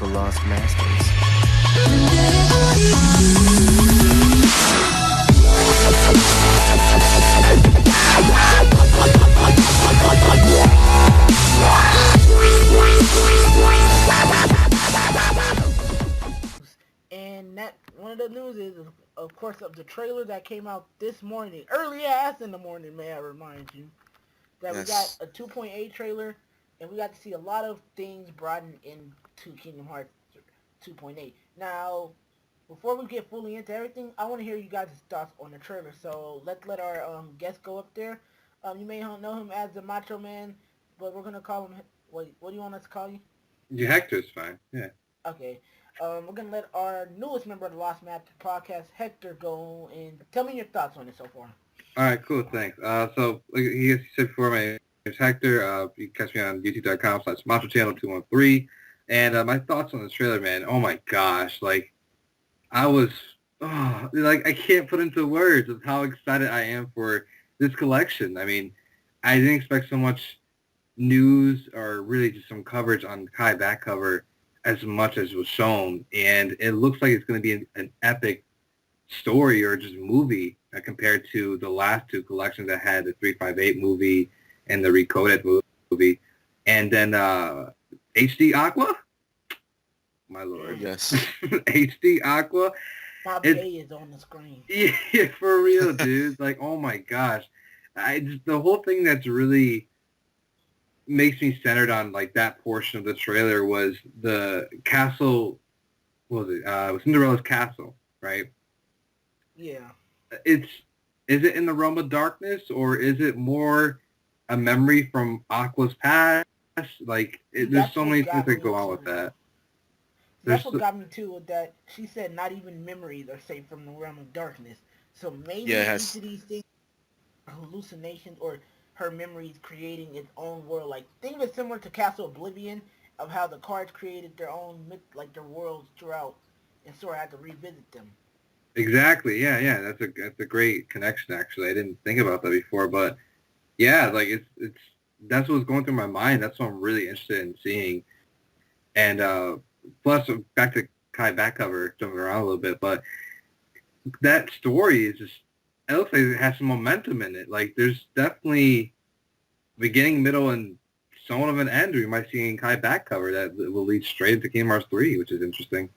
the Lost Masters. And that one of the news is, of course, of the trailer that came out this morning, early ass in the morning. May I remind you that we got Yes. a 2.8 trailer, and we got to see a lot of things brought into Kingdom Hearts 2.8. Now, before we get fully into everything, I want to hear you guys' thoughts on the trailer. So let's let our guest go up there. You may know him as the Macho Man, but we're gonna call him. Wait, what do you want us to call you? Yeah, Hector's fine. Yeah. Okay. We're gonna let our newest member of the Lost Master podcast, Hector, go and tell me your thoughts on it so far. All right, cool, thanks. So, like he said before, my name is Hector. You can catch me on youtube.com/Macho Channel 213. And my thoughts on this trailer, man. Oh my gosh, like I was, like I can't put into words of how excited I am for this collection. I mean, I didn't expect so much news or really just some coverage on Kai back cover as much as was shown, and it looks like it's going to be an epic story or just movie compared to the last two collections that had the 358 movie and the Recoded movie. And then HD Aqua, my lord. Yes. HD Aqua. Bob It's, J is on the screen. yeah, for real, dude. Like, oh my gosh. The whole thing that's really makes me centered on like that portion of the trailer was the castle. What was it? It was Cinderella's castle, right? Yeah. Is it in the realm of darkness, or is it more a memory from Aqua's past? Like, there's so many things that go on with that. That's There's what got me too, with that she said not even memories are safe from the realm of darkness. So maybe Yeah, it each has. of these things are hallucinations or her memories creating its own world. Like, think of it similar to Castle Oblivion, of how the cards created their own myth, like their worlds throughout, and Sora had to revisit them. exactly, yeah. That's a great connection. Actually, I didn't think about that before, but yeah, like it's that's what's going through my mind. That's what I'm really interested in seeing. And plus, back to Kai back cover, jumping around a little bit, but that story is just, it looks like it has some momentum in it. Like, there's definitely beginning, middle, and somewhat of an end we might see in Kai back cover that will lead straight into Kingdom Hearts 3, which is interesting.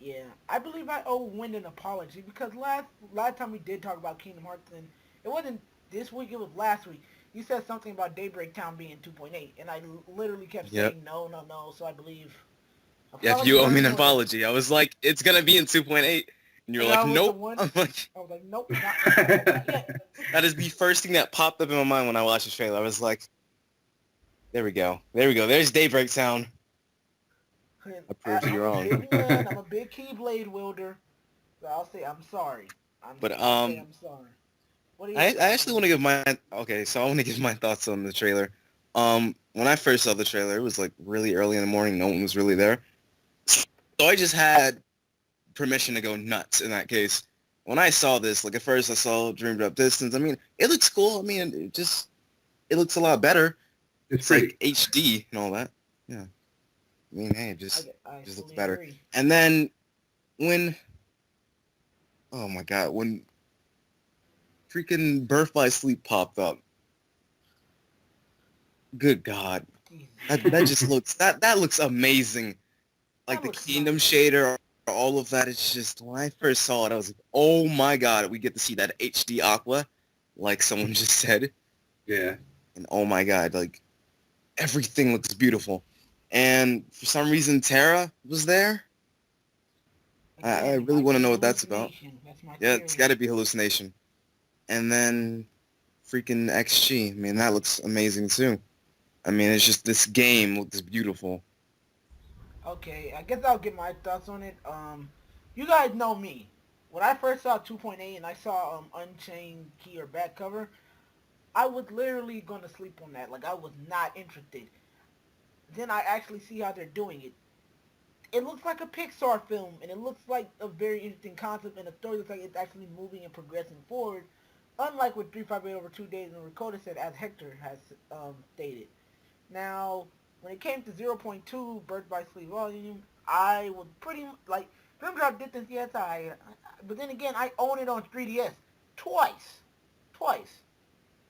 Yeah, I believe I owe Wind an apology because last time we did talk about Kingdom Hearts, and it wasn't this week, it was last week. You said something about Daybreak Town being 2.8, and I literally kept Yep. saying no, no, no. So I believe Yeah, if apology you owe me learned an lesson. apology. I was like, it's gonna be in 2.8, and you were And like, I was the nope. one. I'm like, I was like, nope, not yet. that is the first thing that popped up in my mind when I watched the trailer. I was like, there we go. There's Daybreak Town. I proved you I'm a wrong. big one. I'm a big keyblade wielder. So I'll say I'm sorry. But I'll say I'm sorry. What are your I thoughts? actually want to give my so I want to give my thoughts on the trailer. When I first saw the trailer, it was like really early in the morning. No one was really there, so I just had permission to go nuts in that case. When I saw this, like at first I saw Dreamed Up Distance. I mean, it looks cool. I mean, it looks a lot better. It's It's pretty. like HD and all that. Yeah. I mean, hey, it I just looks fully better. agree. And then when, oh my God, when freaking Birth by Sleep popped up, good God, Jesus. that just looks that looks amazing. Like That the looks Kingdom nice. shader, all of that. It's just when I first saw it, I was like, oh my God, we get to see that HD Aqua, like someone just said, Yeah. and oh my God, like everything looks beautiful. And for some reason, Terra was there. I Again, it really might want to be know what that's about. hallucination. That's my Yeah, it's got theory. to be hallucination. And then freaking XG. I mean, that looks amazing too. I mean, it's just this game looks beautiful. Okay, I guess I'll get my thoughts on it. You guys know me. When I first saw 2.8 and I saw Unchained Key or back cover, I was literally gonna sleep on that. Like, I was not interested. Then I actually see how they're doing it. It looks like a Pixar film, and it looks like a very interesting concept, and the story looks like it's actually moving and progressing forward. Unlike with 358 over 2 days and Ricotta said, as Hector has stated. Now, when it came to 0.2 Birth by Sleep Volume, I would pretty like Dream Drop Distance. Yes, but then again, I own it on 3DS twice.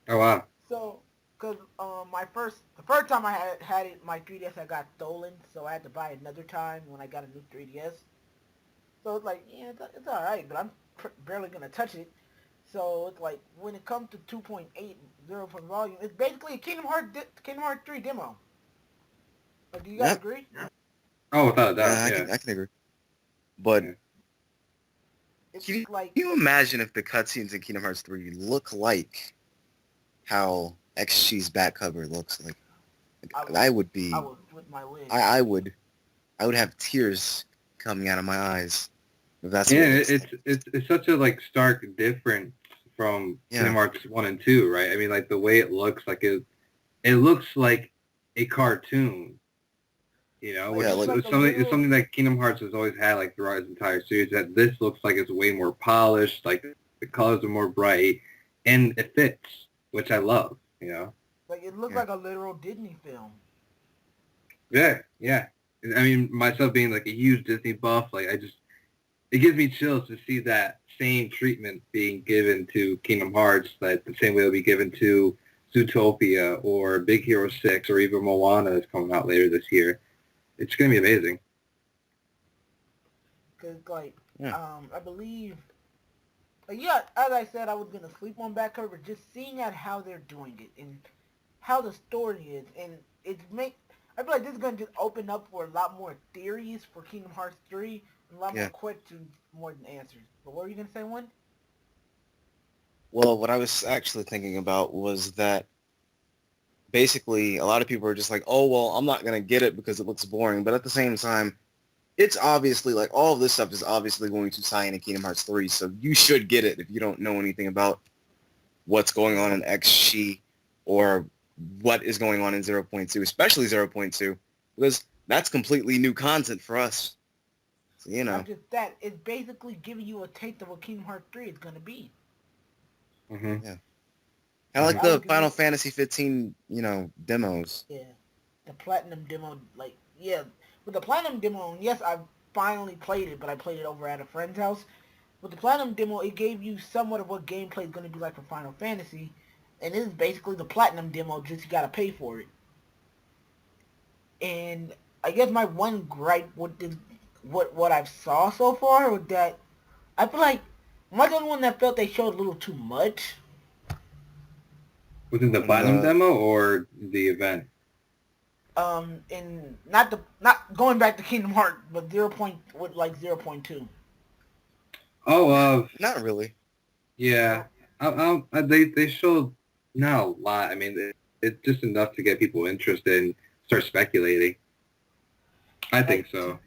Oh wow. So, cause the first time I had it, my 3DS had got stolen, so I had to buy another time when I got a new 3DS. So it's like, yeah, it's all right, but I'm barely gonna touch it. So it's like when it comes to 2.8 0 for volume, it's basically a Kingdom Hearts 3 demo. Like, do you guys Yep. agree? Oh, without a doubt, Yeah, I yeah. can agree. But Yeah. It's can like, you imagine if the cutscenes in Kingdom Hearts 3 look like how XG's back cover looks like? I would, I would I be, would with my wish. I would have tears coming out of my eyes if that's Yeah, what it looks like. it's such a like stark difference from Kingdom Yeah, Hearts 1 and 2, right? I mean, like the way it looks, like it looks like a cartoon, Like, it which yeah, looks like like is a something literal. that Kingdom Hearts has always had, like throughout its entire series. That this looks like it's way more polished, like the colors are more bright, and it fits, which I love. Like, it looks yeah, like a literal Disney film. Yeah, yeah. I mean, myself being like a huge Disney buff, like it gives me chills to see that same treatment being given to Kingdom Hearts, that the same way it'll be given to Zootopia or Big Hero 6 or even Moana is coming out later this year. It's going to be amazing. Cause like, yeah. I believe. Yeah, as I said, I was gonna sleep on back cover, but just seeing at how they're doing it and how the story is, and it's make. I feel like this is gonna just open up for a lot more theories for Kingdom Hearts 3, and a lot more Yeah. questions more than answers. But what were you gonna say, one? Well, what I was actually thinking about was that basically a lot of people are just like, oh, well, I'm not going to get it because it looks boring. But at the same time, it's obviously like all of this stuff is obviously going to tie into Kingdom Hearts 3. So you should get it if you don't know anything about what's going on in XG or what is going on in 0.2, especially 0.2, because that's completely new content for us. So, Not just that, it's basically giving you a taste of what Kingdom Hearts 3 is gonna be. Hmm. yeah. Kind of Like, like I the look at Final this, Fantasy 15, demos. yeah, the Platinum demo, like, yeah, with the Platinum demo, and yes, I finally played it, but I played it over at a friend's house. With the Platinum demo, it gave you somewhat of what gameplay is going to be like for Final Fantasy, and this is basically the Platinum demo, just you got to pay for it. And I guess my one gripe with this, what I've saw so far was that I feel like am I the only one that felt they showed a little too much? Within the And Platinum demo or the event? And not going back to Kingdom Hearts, but 0.2. Oh, not really. yeah. They showed not a lot. I mean, it's just enough to get people interested and start speculating. I think Like so.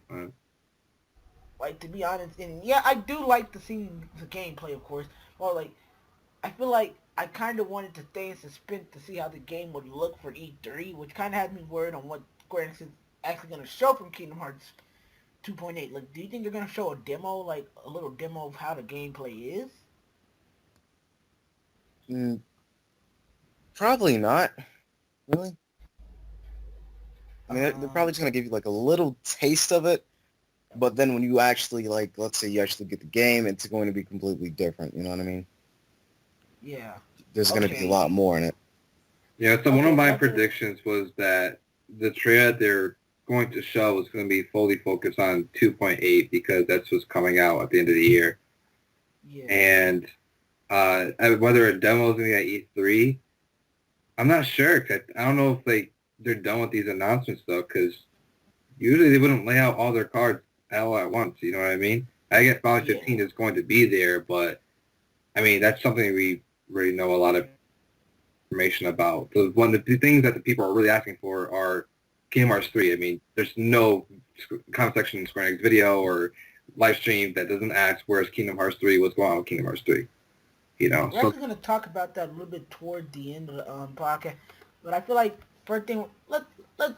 to be honest, and yeah, I do like to see the gameplay, of course. Well, like I feel like I kind of wanted to stay in suspense to see how the game would look for E3, which kind of had me worried on what Square Enix is actually going to show from Kingdom Hearts 2.8. Like, do you think they're going to show a demo, like a little demo of how the gameplay is? Mm, probably not. Really? I mean, they're Um, probably just gonna give you like a little taste of it, but then when you actually like, let's say you actually get the game, it's going to be completely different. You know what I mean? yeah. There's gonna be a Okay. lot more in it. Yeah, so one of Okay, my another. predictions was that the trailer they're going to show is going to be fully focused on 2.8 because that's what's coming out at the end of the year. Yeah. And whether a demo is going to be at E3, I'm not sure. 'Cause I don't know if they're done with these announcements though, because usually they wouldn't lay out all their cards all at once. You know what I mean? I guess Final Yeah. 15 is going to be there, but I mean that's something we already know a lot of information about. So one of the things that the people are really asking for are Kingdom Hearts 3. I mean, there's no comment section in Square Enix video or live stream that doesn't ask where's Kingdom Hearts 3, what's going on with Kingdom Hearts 3. We're So actually going to talk about that a little bit toward the end of the podcast, but I feel like first thing, let's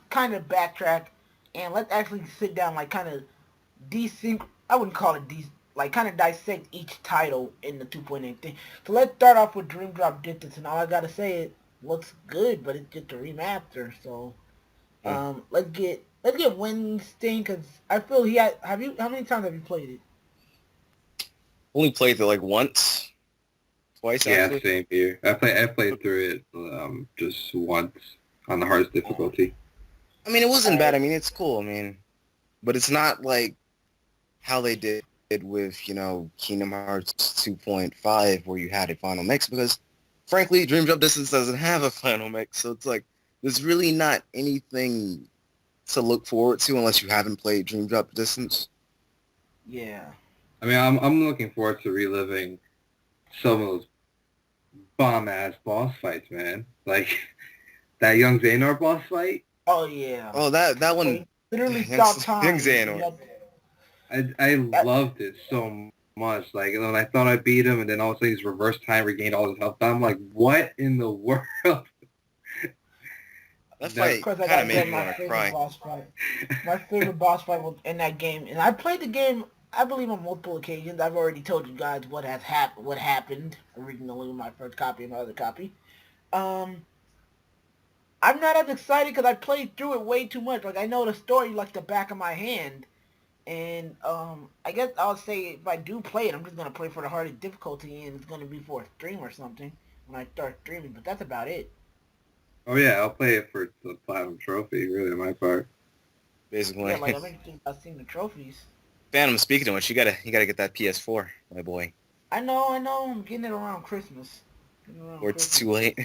kind of backtrack and let's actually sit down, like kind of desync. I wouldn't call it like kind of dissect each title in the 2.8 thing. So let's start off with Dream Drop Distance, and all I gotta say, it looks good, but it's just a remaster. So Mm. Let's get Winston because I feel he had. Have you? How many times have you played it? Only played it like once, twice Yeah, actually. same here. I played through it just once on the hardest difficulty. I mean, it wasn't bad. Alright. I mean, it's cool. I mean, but it's not like how they did with, Kingdom Hearts 2.5 where you had a final mix because, frankly, Dream Drop Distance doesn't have a final mix. So it's like, there's really not anything to look forward to unless you haven't played Dream Drop Distance. Yeah. I mean, I'm looking forward to reliving some of those bomb ass boss fights, man. Like that young Xehanort boss fight. Oh yeah. Oh, that Where one, you literally Young stop Young time. And you Xehanort. have, I that, loved it so much. Like, when I thought I beat him, and then all of a sudden he's reverse time, regained all his health. I'm like, what in the world? That of fight That course, I kind of gotta made say me my want to favorite cry. boss fight. My favorite boss fight was in that game, and I played the game. I believe on multiple occasions. I've already told you guys what happened originally with my first copy and my other copy. Um, I'm not as excited because I played through it way too much. Like I know the story like the back of my hand, and I guess I'll say if I do play it, I'm just gonna play for the hardest difficulty, and it's gonna be for a stream or something when I start streaming. But that's about it. Oh yeah, I'll play it for the platinum trophy. Really, on my part. Yeah, Basically. like I'm interested about seeing the trophies. Phantom, speaking of which, you gotta get that PS4, my boy, I know. I'm getting it around Christmas. Getting it around or it's Christmas. too late.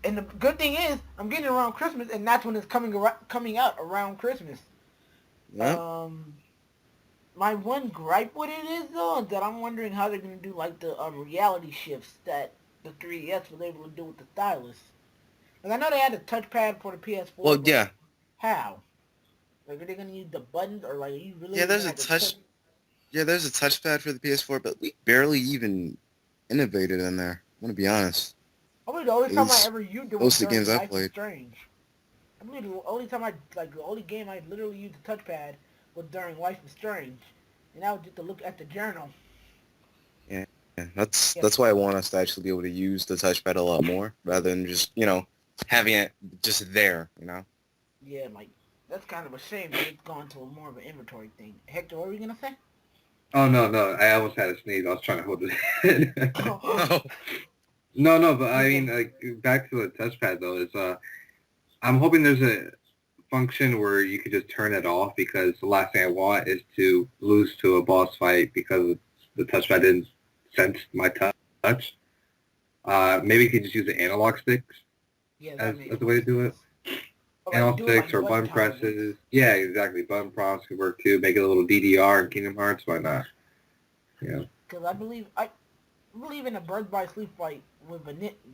And the good thing is, I'm getting it around Christmas, and that's when it's coming out around Christmas. Yeah. Um, my one gripe with it is though that I'm wondering how they're gonna do like the reality shifts that the 3DS was able to do with the stylus. Like I know they had a touchpad for the PS4, Well, but yeah, how? Like are they gonna use the buttons, or like are you yeah. really There's gonna a have to touch? touch. Yeah, there's a touchpad for the PS4, but we barely even innovated in there. I'm gonna be honest. I mean, the only At time I least ever used it was most of the during games I Life is played. Strange. I believe the only time the only game I literally used the touchpad was during Life is Strange, and that was just to look at the journal. Yeah, that's Yep. that's why I want us to actually be able to use the touchpad a lot more rather than just having it just there. Yeah, like that's kind of a shame that it's gone to a more of an inventory thing. Hector, what were you gonna say? Oh no, I almost had a sneeze. I was trying to hold it in. Oh, No, but I Yeah, mean, like, back to the touchpad though. I'm hoping there's a function where you could just turn it off because the last thing I want is to lose to a boss fight because the touchpad didn't sense my touch. Maybe you could just use the analog sticks yeah, that as makes the more way to do it. sense. Or like Analog do it sticks like or button button toggles. presses. Yeah, exactly. Button prompts could work too. Make it a little DDR in Kingdom Hearts. Why not? Yeah. Because I believe in a Bird by Sleep fight with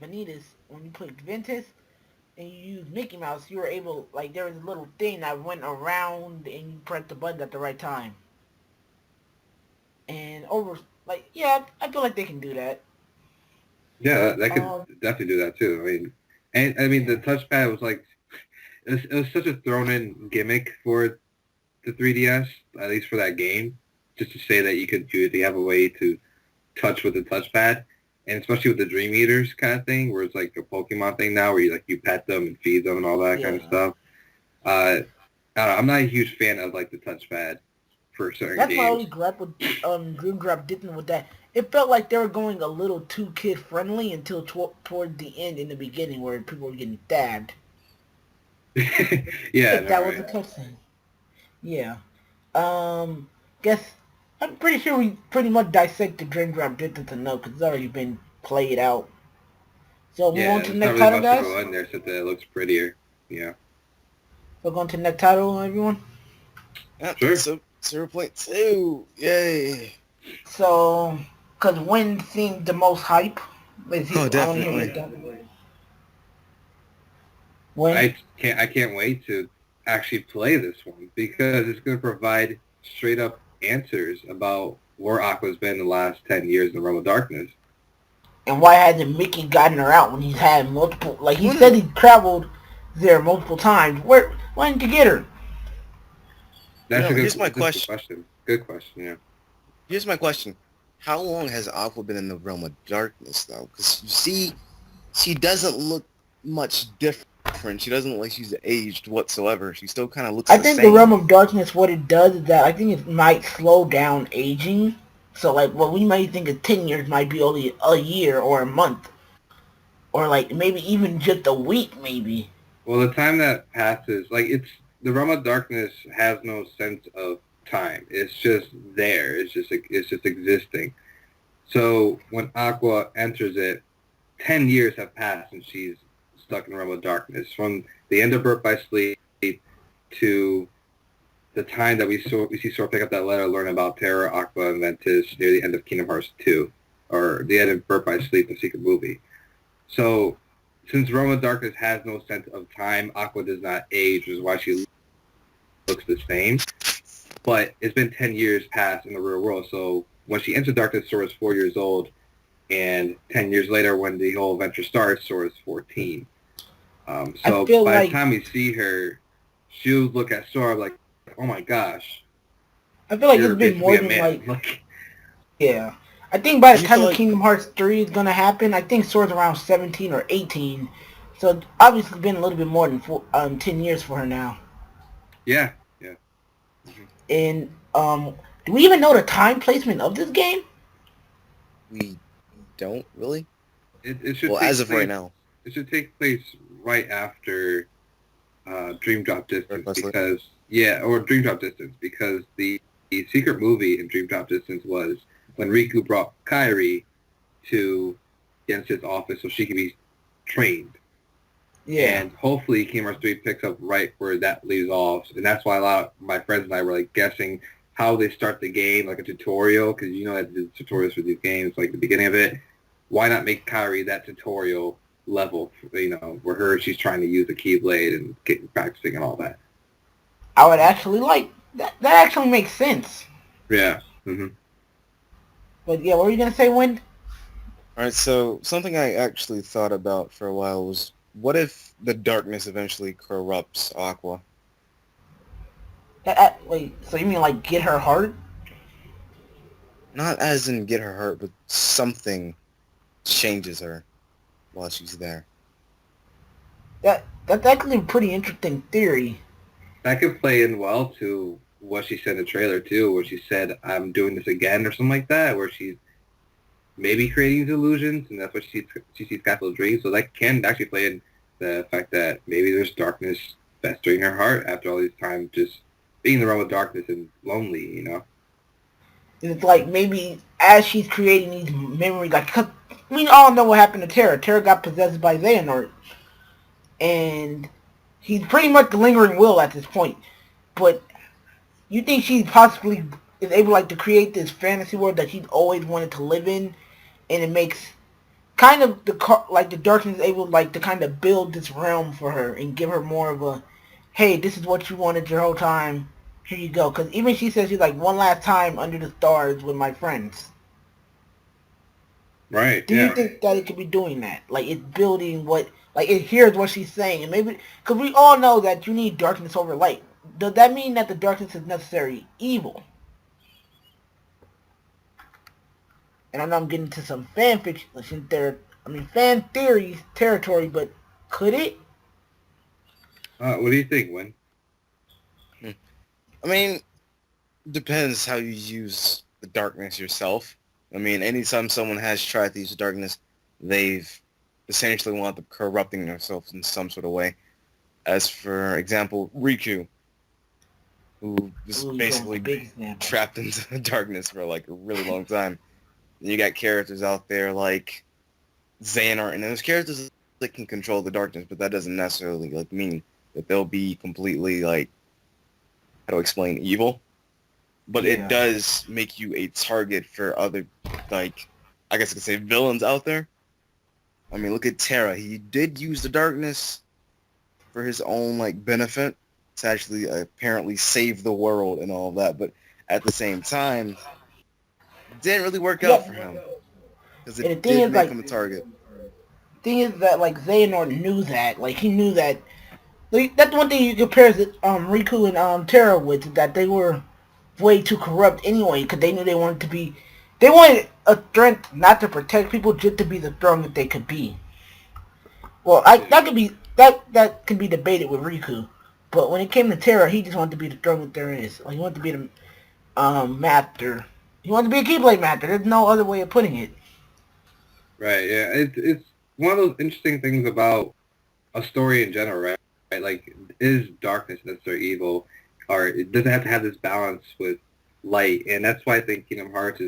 Vanitas when you played Ventus and you used Mickey Mouse, you were able like there was a little thing that went around and you pressed the button at the right time. And over like yeah, I feel like they can do that. Yeah, that could Um, definitely do that too. I mean, the yeah, touchpad was like, it was such a thrown-in gimmick for the 3DS, at least for that game, just to say that you could do it. They have a way to touch with the touchpad, and especially with the Dream Eaters kind of thing, where it's like a Pokemon thing now, where you pet them and feed them and all that kind of yeah. stuff. Uh, I don't know, I'm not a huge fan of like the touchpad for certain That's my games. only gripe with Dream Drop Didn't with that. It felt like they were going a little too kid friendly until toward the end in the beginning where people were getting stabbed. Yeah, If no, that was a right. cutscene. Yeah. Um, guess I'm pretty sure we pretty much dissected Dream Drop Distance enough because it's already been played out. So move Yeah, on to the there's not next really title, much to guys. go in there except that it looks prettier. Yeah. So going to the next title, everyone. yep. Sure. So 0.2, yay! So, because Wind seemed the most hype. Let's see, Oh, I want to hear your definitely. thoughts. Wind. I can't wait to actually play this one because it's going to provide straight up answers about where Aqua's been the last 10 years in the Realm of Darkness. And why hasn't Mickey gotten her out when he's had multiple? Like he One said, of he traveled there multiple times. Why didn't you get her? That's here's my that's a good question. question. Good question, yeah. Here's my question: how long has Aqua been in the realm of darkness, though? Because you see, she doesn't look much different different. She doesn't look like she's aged whatsoever. She still kind of looks I the think the same. Realm of Darkness, what it does is that I think it might slow down aging. So like what we might think of 10 years might be only a year or a month. Or like maybe even just a week maybe. Well, the time that passes, like it's the realm of darkness has no sense of time. It's just there. It's just existing. So when Aqua enters it, 10 years have passed and she's stuck in the realm of darkness. From the end of Birth by Sleep to the time that we see Sora pick up that letter, learn about Terra, Aqua, and Ventus near the end of Kingdom Hearts 2, or the end of Birth by Sleep, the secret movie. So since Realm of Darkness has no sense of time, Aqua does not age, which is why she looks the same. But it's been 10 years past in the real world, so when she enters Darkness, Sora's 4 years old, and 10 years later, when the whole adventure starts, Sora's 14. I So feel by the like time we see her, she'll look at Sora like, oh my gosh, it's you're been more basically a than man. like yeah. I think by Do the you time feel of like Kingdom Hearts 3 is gonna happen, I think Sora's around 17 or 18. So obviously been a little bit more than 10 years for her now. Yeah, yeah. And do we even know the time placement of this game? we don't really? It should Well, as take of right place. now, It should take place right after Dream Drop Distance Breakfast Late. because or Dream Drop Distance because the secret movie in Dream Drop Distance was when Riku brought Kairi to Genshin's office so she could be trained. Yeah. And hopefully Kingdom Hearts 3 picks up right where that leaves off. And that's why a lot of my friends and I were like guessing how they start the game, like a tutorial, because you know that the tutorials for these games, like the beginning of it. Why not make Kairi that tutorial level, where she's trying to use the keyblade and getting practicing and all that. I would actually like that. That actually makes sense. Yeah. Mm-hmm. But yeah, what were you gonna say, Wind? All right, so something I actually thought about for a while was, what if the darkness eventually corrupts Aqua? Wait, so you mean like get her heart? Not as in get her hurt, but something changes her while she's there. That's actually a pretty interesting theory. That could play in well to what she said in the trailer too, where she said, "I'm doing this again" or something like that, where she's maybe creating illusions, and that's what she sees capital dreams. So that can actually play in the fact that maybe there's darkness festering her heart after all these times just being in the realm of darkness and lonely. It's like maybe as she's creating these memories, like 'cause we all know what happened to Terra. Terra got possessed by Xehanort, and he's pretty much the lingering will at this point. But you think she possibly is able like to create this fantasy world that she's always wanted to live in, and it makes kind of the darkness is able like to kind of build this realm for her and give her more of a, hey, this is what you wanted your whole time. Here you go. Because even she says she's like one last time under the stars with my friends. Right. Do you Yeah. think that it could be doing that? Like it's building what, like it hears what she's saying, and maybe because we all know that you need darkness over light. Does that mean that the darkness is necessarily evil? And I know I'm getting to some fan fiction there. I mean fan theories territory, but could it? What do you think, Win? I mean, depends how you use the darkness yourself. I mean, anytime someone has tried to use the darkness, they've essentially wound up corrupting themselves in some sort of way. As for example, Riku, who was Ooh, basically big example. trapped into the darkness for like a really long time. And you got characters out there like Xehanort, and there's characters that can control the darkness, but that doesn't necessarily like mean that they'll be completely like, how to explain, evil. But Yeah. it does make you a target for other, like, I guess I could say villains out there. I mean, look at Terra. He did use the darkness for his own like benefit to actually apparently save the world and all that, but at the same time, it didn't really work out for him because And the it thing did is, make like, him a target. thing is that like Xehanort knew that. Like he knew that. Like, that's one thing you compare Riku and Terra with, that they were way too corrupt anyway, because they knew they wanted to be. They wanted a strength not to protect people, just to be the strong that they could be. Well, that could be that can be debated with Riku. But when it came to Terra, he just wanted to be the throne there is. Like he wanted to be the master. He wanted to be a keyblade master. There's no other way of putting it. Right. Yeah. It's one of those interesting things about a story in general, right? Right. Like, is darkness necessarily evil, or it doesn't have to have this balance with light? And that's why I think Kingdom Hearts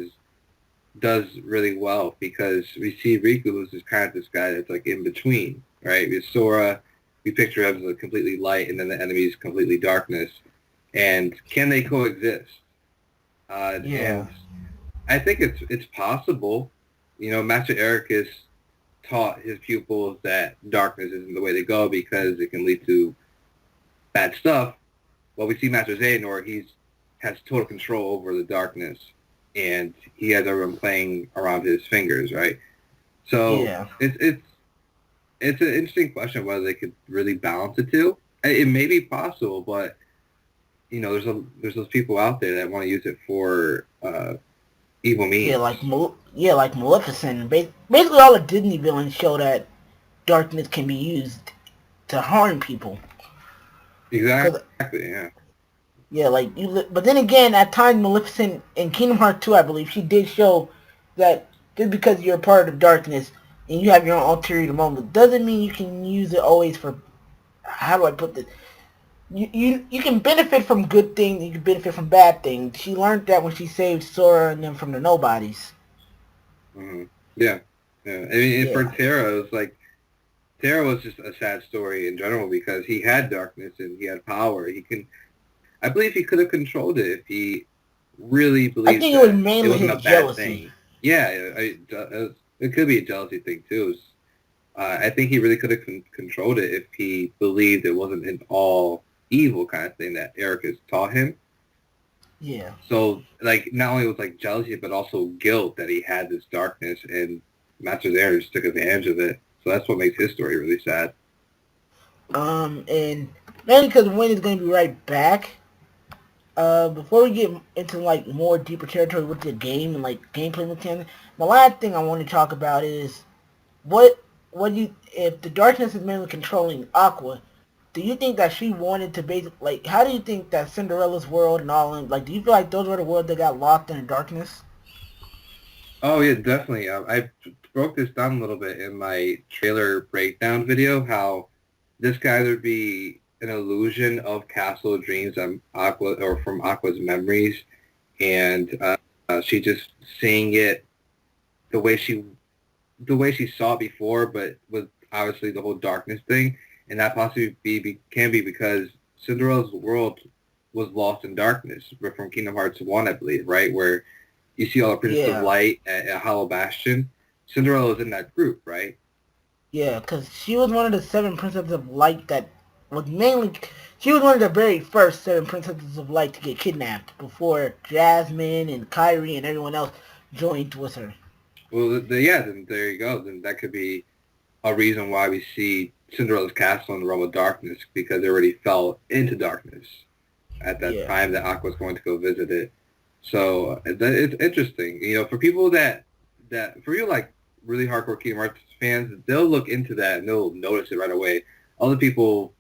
does really well, because we see Riku as kind of this guy that's like in between, right? With Sora, we picture him as a completely light, and then the enemy is completely darkness. And can they coexist? Yeah. And I think it's possible. Master Eric has taught his pupils that darkness isn't the way to go because it can lead to bad stuff. Well, we see Master Xehanort, has total control over the darkness, and he has everyone playing around his fingers, right? So Yeah. it's an interesting question whether they could really balance the two. It may be possible, but there's those people out there that want to use it for evil means. Like Maleficent. Basically, all the Disney villains show that darkness can be used to harm people. Exactly. Yeah. Yeah, but then again, at times Maleficent in Kingdom Hearts 2, I believe, she did show that just because you're a part of darkness and you have your own ulterior motive doesn't mean you can use it always for. How do I put this? You can benefit from good things, you can benefit from bad things. She learned that when she saved Sora and them from the nobodies. Mm-hmm. Yeah. Yeah. I mean, Yeah. for Terra, it's like Terra was just a sad story in general because he had darkness and he had power. I believe he could have controlled it if he really believed. I think it was mainly wasn't his a bad jealousy. thing. Yeah, it could be a jealousy thing too. I think he really could have controlled it if he believed it wasn't an all evil kind of thing that Eric has taught him. Yeah. So, like, not only was like jealousy, but also guilt that he had this darkness, and Master Xehanort just took advantage of it. So that's what makes his story really sad. And mainly because Wayne is going to be right back. Before we get into like more deeper territory with the game and like gameplay mechanics, the last thing I want to talk about is what if the darkness is mainly controlling Aqua, do you think that she wanted to basically, like, how do you think that Cinderella's world and all, like, do you feel like those were the worlds that got locked in the darkness? Oh yeah, definitely. I broke this down a little bit in my trailer breakdown video. How this could either be an illusion of Castle of Dreams and Aqua, or from Aqua's memories, and she just seeing it the way she saw it before, but with obviously the whole darkness thing, and that possibly can be because Cinderella's world was lost in darkness, but from Kingdom Hearts 1, I believe, right, where you see all the Princess of Light at Hollow Bastion. Cinderella was in that group, right? Yeah, because she was one of the 7 Princesses of Light that was mainly... She was one of the very first 7 Princesses of Light to get kidnapped before Jasmine and Kyrie and everyone else joined with her. Well, then there you go. Then that could be a reason why we see Cinderella's castle in the realm of darkness, because they already fell into darkness at that time that Aqua's going to go visit it. So it's interesting. For people for you like really hardcore Kingdom Hearts fans, they'll look into that and they'll notice it right away. Other people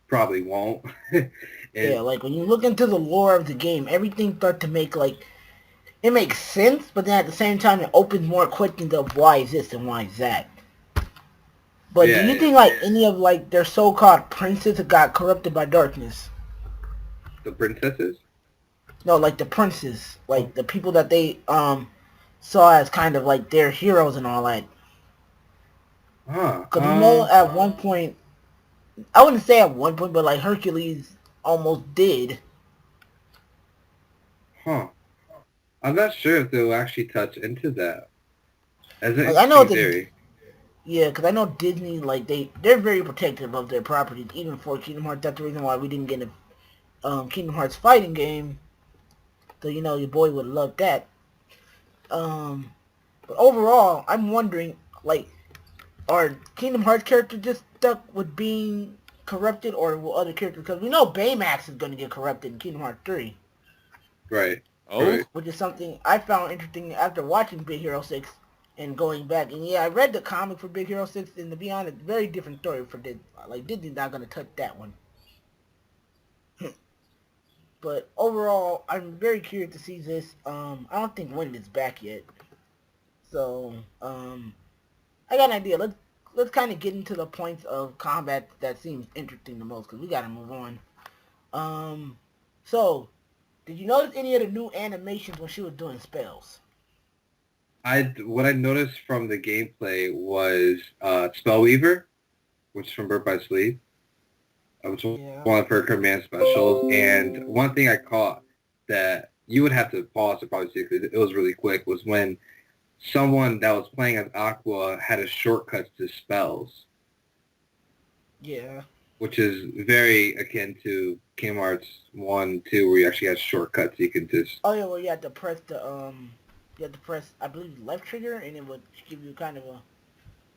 probably won't. Like when you look into the lore of the game, everything starts to make it makes sense, but then at the same time it opens more questions of why is this and why is that. But do you think any of their so-called princesses got corrupted by darkness? The princesses? No, the princes, the people that they saw as kind of their heroes and all that. Because at one point, I wouldn't say at one point, but Hercules almost did. Huh. I'm not sure if they'll actually touch into that. As an theory. Yeah, because I know Disney, they're very protective of their properties, even for Kingdom Hearts. That's the reason why we didn't get a Kingdom Hearts fighting game. So, your boy would have loved that. But overall, I'm wondering, are Kingdom Hearts characters just stuck with being corrupted, or will other characters? Because we know Baymax is going to get corrupted in Kingdom Hearts 3. Right. Oh. Which is something I found interesting after watching Big Hero 6. and going back. And yeah, I read the comic for Big Hero 6, and to be honest, very different story for Disney. Like, Disney's not going to touch that one. But overall, I'm very curious to see this. I don't think Wind is back yet. So, I got an idea. Let's kind of get into the points of combat that seems interesting the most, because we got to move on. Um, so, did you notice any of the new animations when she was doing spells? What I noticed from the gameplay was Spellweaver, which is from Birth by Sleep. Which was Yeah. one of her command specials. And one thing I caught that you would have to pause to probably see because it was really quick was when someone that was playing as Aqua had a shortcut to spells, Yeah. which is very akin to Kingdom Hearts 1, 2, where you actually had shortcuts you can just... Oh yeah, well you had to press I believe left trigger, and it would give you kind of a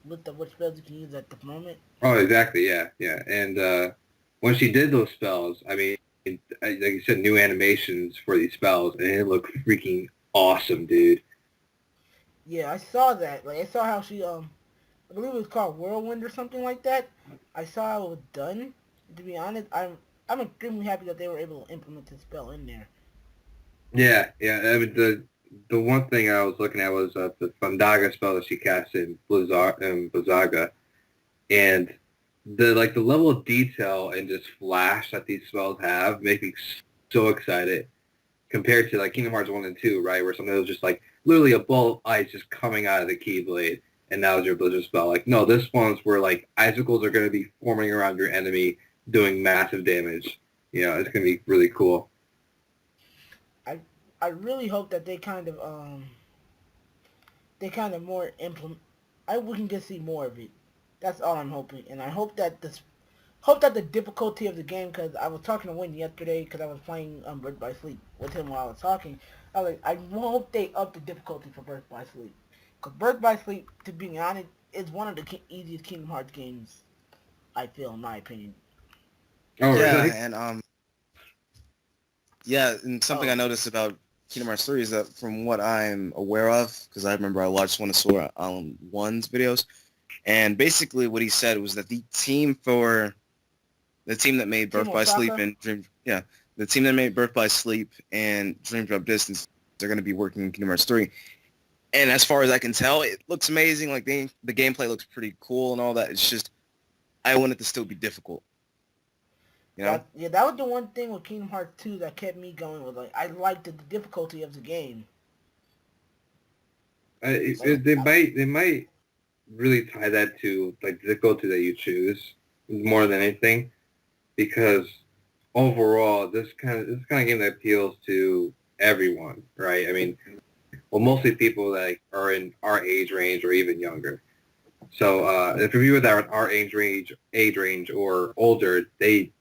list of what spells you can use at the moment. Oh, exactly, yeah, yeah. And when she did those spells, I mean, like you said, new animations for these spells, and it looked freaking awesome, dude. Yeah, I saw that. Like I saw how she I believe it was called Whirlwind or something like that. I saw how it was done. To be honest, I'm extremely happy that they were able to implement this spell in there. Yeah, yeah. I mean, the one thing I was looking at was the Fandaga spell that she cast in Blizzaga, and the level of detail and just flash that these spells have make me so excited compared to like Kingdom Hearts 1 and 2, right, where something was just like literally a ball of ice just coming out of the keyblade, and that was your Blizzard spell. Like, no, this one's where like icicles are going to be forming around your enemy, doing massive damage. You know, it's going to be really cool. I I really hope that they kind of more implement. We can just see more of it. That's all I'm hoping, and I hope that the difficulty of the game, because I was talking to Win yesterday, because I was playing Birth by Sleep with him while I was talking. I was like, I hope they up the difficulty for Birth by Sleep, because Birth by Sleep, to be honest, is one of the easiest Kingdom Hearts games. I feel, in my opinion. Oh, Yeah, really? and yeah, and something I Oh, noticed about Kingdom Hearts 3 is that from what I'm aware of, because I remember I watched one of Sora 1's videos, and basically what he said was that the team that made Team Birth by Sleep Osaka. and the team that made Birth by Sleep and Dream Drop Distance, they're going to be working in Kingdom Hearts 3. And as far as I can tell, it looks amazing. Like the gameplay looks pretty cool and all that. It's just I want it to still be difficult. You know? That was the one thing with Kingdom Hearts 2 that kept me going. Was like I liked the difficulty of the game. Like They might really tie that to like the difficulty that you choose more than anything, because overall this kind of game that appeals to everyone, right? I mean, well, mostly people that are in our age range or even younger. So if people that are in our age range or older, they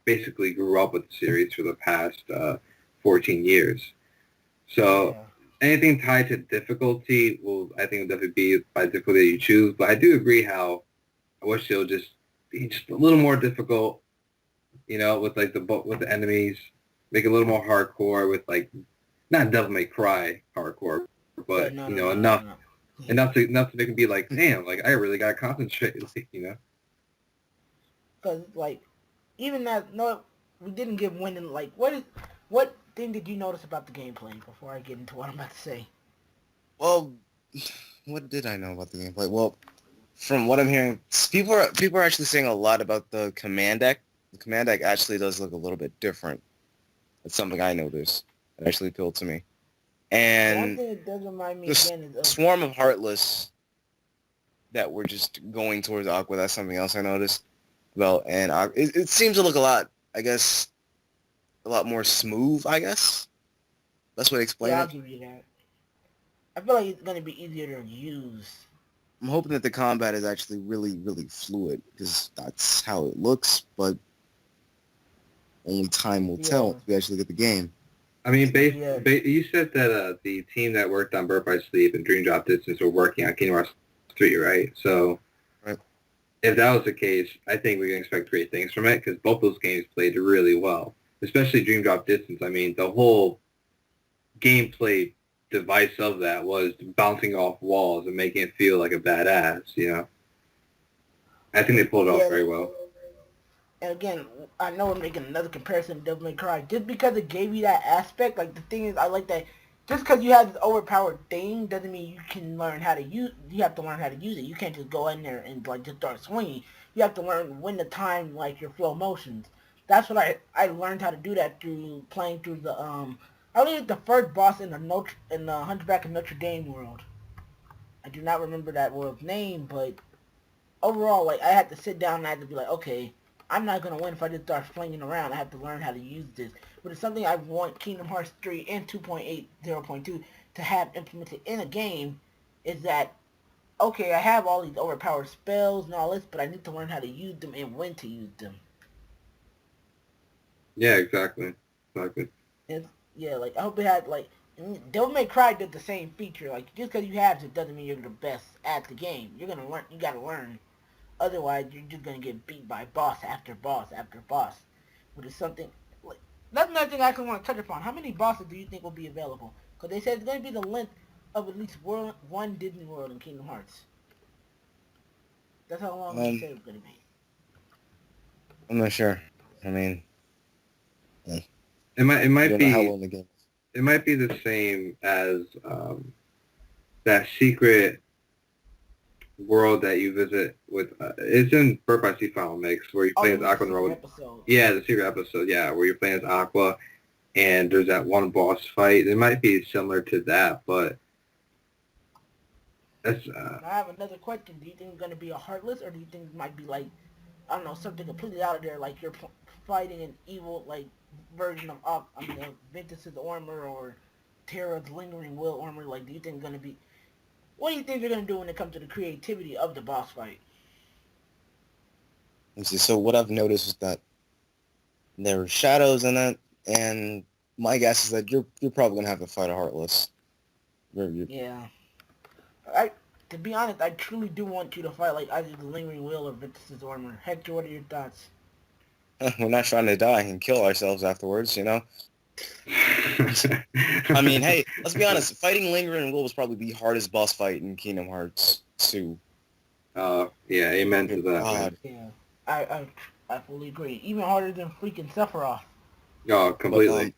basically grew up with the series for the past 14 years. So yeah, anything tied to difficulty I think, will definitely be by the difficulty that you choose. But I do agree how I wish it would just be just a little more difficult, you know, with like with the enemies, make it a little more hardcore with like not Devil May Cry hardcore, yeah, but no, you no, know no, no, enough no. enough to make it be like, damn, like I really gotta concentrate, like, you know. Because like even that, no, we didn't give winning. Like what thing did you notice about the gameplay before I get into what I'm about to say? Well, what did I know about the gameplay? Well, from what I'm hearing, people are actually saying a lot about the command deck. The command deck actually does look a little bit different. It's something I noticed. It actually appealed to me. The one And thing it does remind me the again is of swarm of Heartless that were just going towards Aqua, that's something else I noticed. Well, and it seems to look a lot, I guess, a lot more smooth, I guess. Best way to explain yeah, I'll it. give you that. I feel like it's gonna be easier to use. I'm hoping that the combat is actually really, really fluid, because that's how it looks, but only time will tell Yeah, if we actually get the game. I mean, yeah, you said that the team that worked on Birth by Sleep and Dream Drop Distance were working on Kingdom Hearts 3, right? So Right? if that was the case, I think we can expect great things from it because both those games played really well, especially Dream Drop Distance. I mean, the whole gameplay device of that was bouncing off walls and making it feel like a badass. I think they pulled it off Yeah. very well. And again, I know I'm making another comparison to Devil May Cry. Just because it gave you that aspect, like the thing is, I like that. Just because you have this overpowered thing doesn't mean you can learn how to use. You have to learn how to use it. You can't just go in there and like just start swinging. You have to learn when to time like your flow motions. That's what I learned how to do that through playing through the I believe the first boss in the Hunchback of Notre Dame world. I do not remember that world's name, but overall, like I had to sit down and I had to be like, okay, I'm not gonna win if I just start flinging around. I have to learn how to use this. But it's something I want Kingdom Hearts 3 and 2.8 0.2 to have implemented in a game. Is that okay? I have all these overpowered spells and all this, but I need to learn how to use them and when to use them. Yeah, exactly. And yeah, like I hope it had like Devil May Cry did the same feature. Like just because you have it doesn't mean you're the best at the game. You're gonna learn. You gotta learn. Otherwise, you're just gonna get beat by boss after boss after boss, which is something. Like, that's another thing I actually want to touch upon. How many bosses do you think will be available? Because they said it's gonna be the length of at least one Disney World in Kingdom Hearts. That's how long they said it's gonna be. I'm not sure. I mean, It might be how long the game is. it might be the same as that secret world that you visit with. It's in Birth by Sea Final Mix where you play as Aqua in the road. Yeah, the secret episode. Yeah, where you're playing as Aqua, and there's that one boss fight. It might be similar to that, but that's. I have another question. Do you think it's gonna be a Heartless, or do you think it might be like, I don't know, something completely out of there, like you're fighting an evil like version of Ventus's armor or Terra's lingering will armor? Like, do you think it's gonna be? What do you think they're gonna do when it comes to the creativity of the boss fight? Let's see. So what I've noticed is that there are shadows in it, and my guess is that you're probably gonna have to fight a Heartless. Yeah. To be honest, I truly do want you to fight like either the lingering will or Ventus's armor. Hector, what are your thoughts? We're not trying to die and kill ourselves afterwards, I mean, hey, let's be honest. Fighting Lingering Will was probably the hardest boss fight in Kingdom Hearts 2. Yeah, amen to that. Man. Yeah, I fully agree. Even harder than freaking Sephiroth. Oh, completely.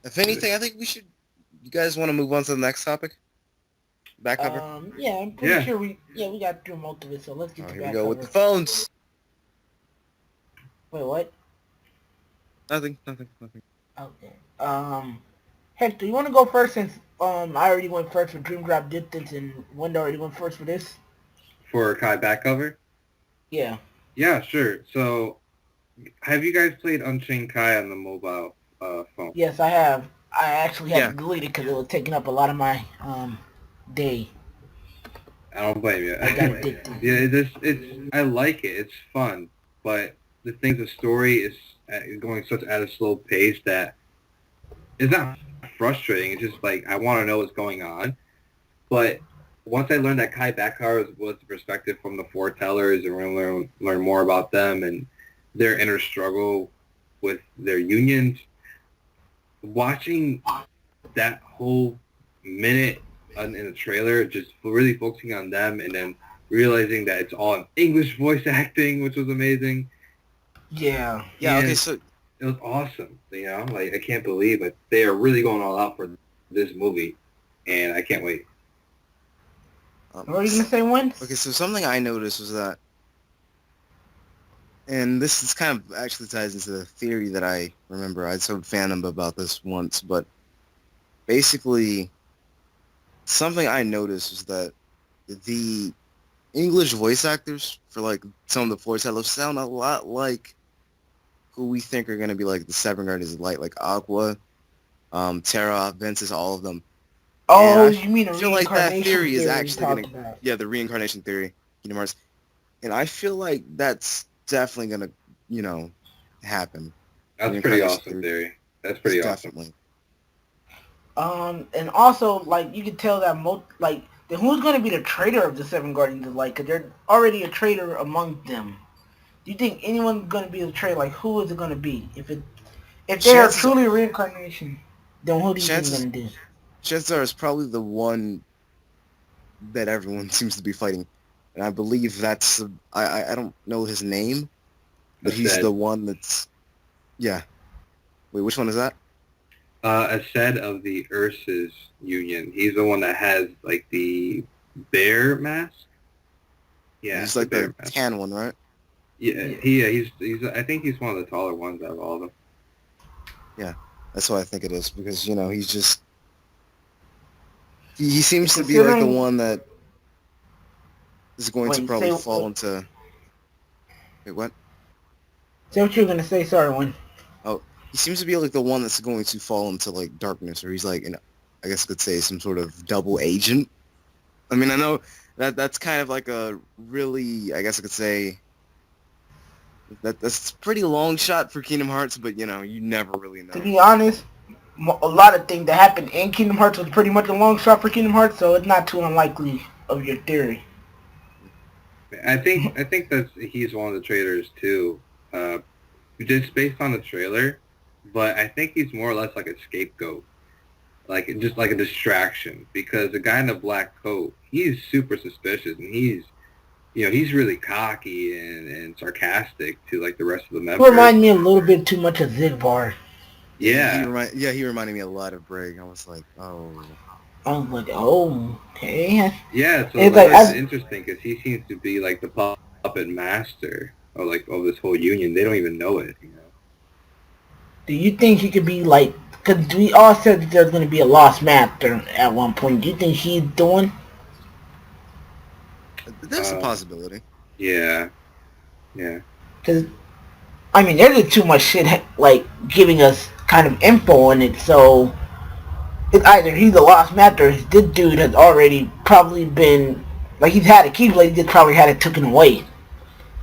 But, if anything, I think we should. You guys want to move on to the next topic? Back cover. Yeah, I'm pretty sure we got through most of it. So let's get to Here back we go cover. with the phones. Wait, what? Nothing. Okay. Hector, you want to go first since I already went first for Dream Drop Distance and Wanda already went first for this? For Kai back cover? Yeah. Yeah, sure. So, have you guys played Unchained Kai on the mobile phone? Yes, I have. I actually had to delete it because it was taking up a lot of my day. I don't blame you. I got addicted. It's I like it. It's fun, but the thing, the story is going such at a slow pace that it's not frustrating. It's just like I want to know what's going on. But once I learned that Kai Bakar was the perspective from the foretellers, and we're going to learn more about them and their inner struggle with their unions, watching that whole minute in the trailer, just really focusing on them and then realizing that it's all in English voice acting, which was amazing. Yeah. Yeah, okay, so it was awesome, like I can't believe it. They are really going all out for this movie, and I can't wait. What are you going to say, Win? Okay, so something I noticed was that, and this kind of actually ties into the theory that I remember. I told Phantom about this once, but basically something I noticed was that the English voice actors for like some of the foretellers sound a lot like who we think are going to be like the Seven Guardians of Light, like Aqua, Terra, Ventus, all of them. Oh, you mean I feel like that theory is actually going to, the reincarnation theory, Kingdom Hearts. And I feel like that's definitely going to, happen. That's pretty awesome theory. That's pretty awesome. Definitely. And also, like, you can tell that then who's going to be the traitor of the Seven Guardians of Light? Because they're already a traitor among them. Do you think anyone's going to be a traitor? Like, who is it going to be? If they are truly reincarnation, then who do you think is going to do? chances are it's probably the one that everyone seems to be fighting, and I believe that's I don't know his name, but he's the one that's yeah. Wait, which one is that? Ased of the Ursus Union. He's the one that has like the bear mask. Yeah, He's like the mask. tan one, right? Yeah, he's. I think he's one of the taller ones out of all of them. Yeah, that's what I think it is because he's just he seems to be like the one that is going to probably fall into. Wait, what? Say what you were gonna say. Sorry, one. Oh, he seems to be like the one that's going to fall into like darkness, or he's like, I guess I could say some sort of double agent. I mean, I know that's kind of like a really, I guess I could say that's a pretty long shot for Kingdom Hearts, but you never really know. To be honest, a lot of things that happened in Kingdom Hearts was pretty much a long shot for Kingdom Hearts, so it's not too unlikely of your theory. I think that he's one of the traitors too. Just based on the trailer, but I think he's more or less like a scapegoat, like just like a distraction. Because the guy in the black coat, he's super suspicious, and he's really cocky and sarcastic to like the rest of the members. He reminded me a little bit too much of Zigbar. Yeah. He reminded me a lot of Brig. I was like, oh. I was like, oh, okay. Yeah, so that's interesting because he seems to be like the puppet master of this whole union. They don't even know it. Do you think he could be like? Because we all said that there's going to be a lost master at one point. Do you think he's the one? There's a possibility. Yeah. Because, I mean, there's too much shit, like, giving us kind of info on it, so it's either he's a lost master or this dude has already probably been, like, he's had a keyblade, he just probably had it taken away.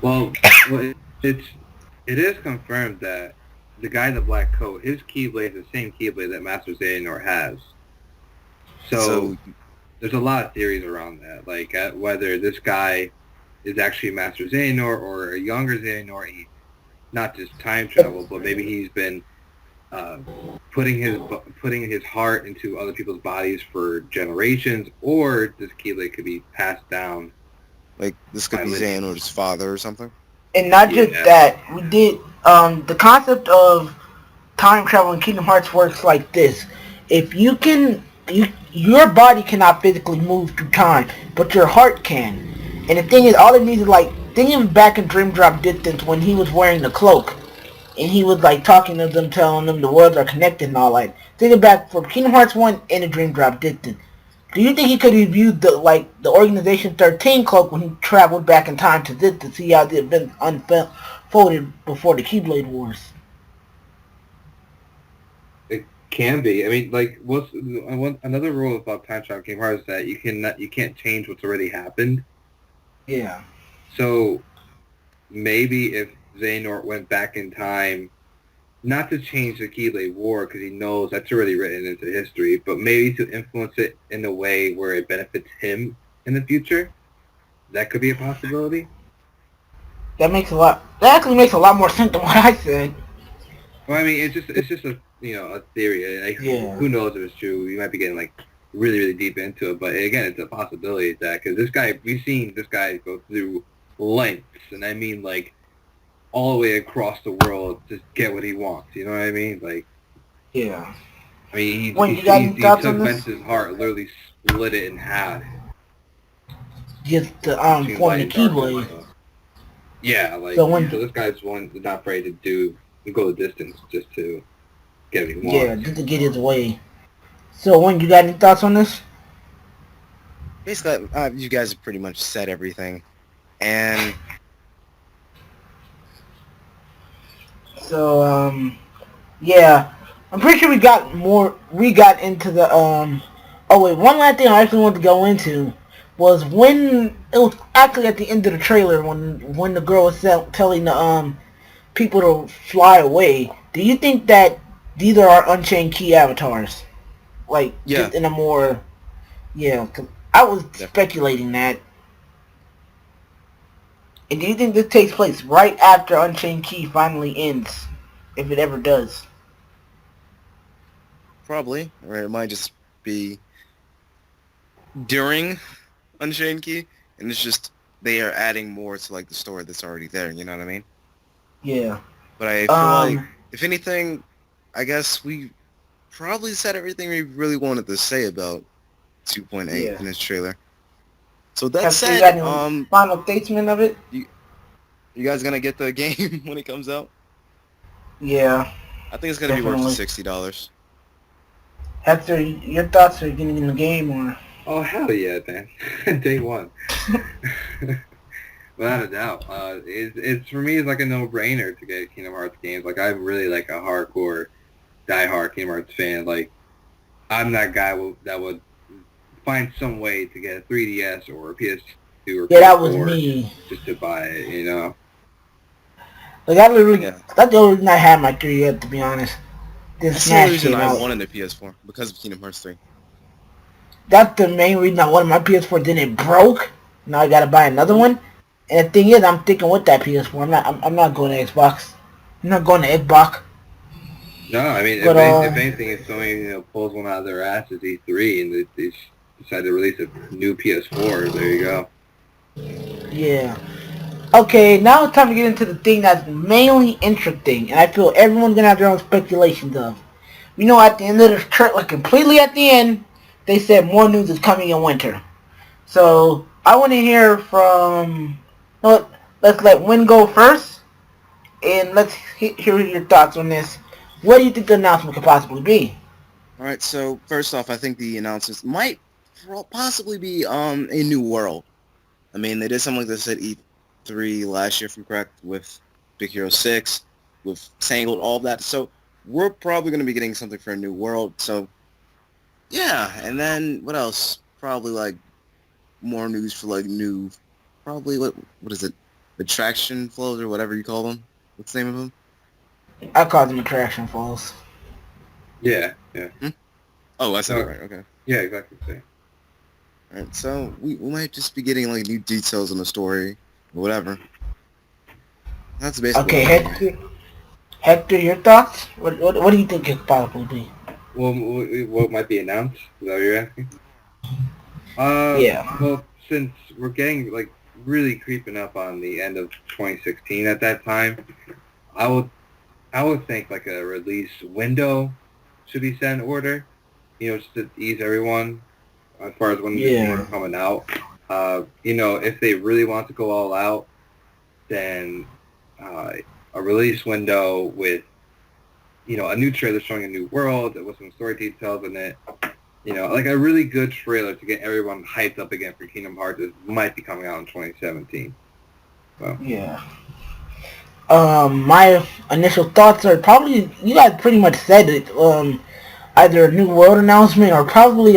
Well, it is confirmed that the guy in the black coat, his keyblade is the same keyblade that Master Xehanort has. So there's a lot of theories around that, like whether this guy is actually Master Xehanort or a younger Xehanort. He not just time travel, but maybe he's been putting his heart into other people's bodies for generations, or this keyblade could be passed down. Like this could be Xehanort's father or something. And not just that, we did the concept of time travel in Kingdom Hearts works like this. If you can, your body cannot physically move through time, but your heart can. And the thing is, all it needs is like, thinking back in Dream Drop Distance when he was wearing the cloak, and he was like talking to them, telling them the worlds are connected and all that. Thinking back for Kingdom Hearts 1 and the Dream Drop Distance. Do you think he could have used the Organization 13 cloak when he traveled back in time to this to see how the events unfolded before the Keyblade Wars? It can be. I mean, like, another rule about time travel in Kingdom Hearts is that you can't change what's already happened. Yeah. So maybe if Xehanort went back in time, not to change the Keyblade War, because he knows that's already written into history, but maybe to influence it in a way where it benefits him in the future. That could be a possibility. That actually makes a lot more sense than what I said. Well, I mean, it's just a a theory. Like, who knows if it's true? You might be getting like really, really deep into it, but again, it's a possibility that because we've seen this guy go through lengths, and I mean like all the way across the world to get what he wants. You know what I mean? Like, yeah. I mean, he took Vince's heart, literally split it in half. Just to form the Keyblade. Yeah, like so this guy's not afraid to go the distance just to get what he wants. Yeah, just to get his way. So, when you got any thoughts on this? Basically, you guys have pretty much said everything, and so yeah, I'm pretty sure we got into the Oh wait, one last thing I actually wanted to go into was when it was actually at the end of the trailer when the girl was telling the people to fly away. Do you think that these are our Unchained Key avatars? Like, just in a more... Yeah, cause I was speculating that. And do you think this takes place right after Unchained Key finally ends? If it ever does. Probably. Or it might just be during Unchained Key, and it's just they are adding more to like the story that's already there. You know what I mean? Yeah. But I feel like, if anything, I guess we probably said everything we really wanted to say about 2.8 Yeah. in this trailer. So that Have you said, got any final statement of it? you guys gonna get the game when it comes out? Yeah, I think it's gonna be worth the definitely. $60. Hector, your thoughts are getting in the game, or? Oh, hell yeah, man. Day one. Without a doubt. It's for me, it's like a no-brainer to get Kingdom Hearts games. Like, I'm really like a hardcore, die-hard Kingdom Hearts fan. Like, I'm that guy that would find some way to get a 3DS or a PS2 or Yeah, that was PS4 me. just to buy it, you know? Like, I literally, Yeah, that's the only reason I had my 3 yet, to be honest. Then that's the only Smash reason came I out. wanted the PS4, because of Kingdom Hearts 3. That's the main reason I wanted my PS4. Then it broke. Now I gotta buy another one. And the thing is, I'm thinking with that PS4. I'm not going to Xbox. I'm not going to Xbox. No, I mean, But if anything, if somebody pulls one out of their ass at E3 and they decide to release a new PS4, there you go. yeah. Okay, now it's time to get into the thing that's mainly interesting, and I feel everyone's gonna have their own speculations of. You know, at the end of the trailer, like completely at the end, they said more news is coming in winter. So I want to hear from. Well, let's let Win go first, and let's hear your thoughts on this. What do you think the announcement could possibly be? All right, so first off, I think the announcements might possibly be a new world. I mean, they did something like this at E3 last year, if I'm correct, with Big Hero 6, with Tangled, all that. So we're probably going to be getting something for a new world. So yeah, and then what else? Probably like more news for like new, probably what is it? Attraction flows or whatever you call them. What's the name of them? I call them attraction falls. Yeah, yeah. Hmm? Oh, I said it So, right. Okay. yeah, exactly. Same. All right, so we might just be getting like new details in the story or whatever. That's basically what Okay, I'm thinking. Hector, your thoughts? What do you think it could possibly be? Well, what might be announced? Is that what you're asking? Yeah. Well, since we're getting like really creeping up on the end of 2016 at that time, I would I would think like a release window should be set in order. Just to ease everyone as far as when the games are Yeah. coming out. If they really want to go all out, then uh, a release window with a new trailer showing a new world with some story details in it. Like a really good trailer to get everyone hyped up again for Kingdom Hearts might be coming out in 2017. So. Yeah. My initial thoughts are probably you guys pretty much said it. Either a new world announcement or probably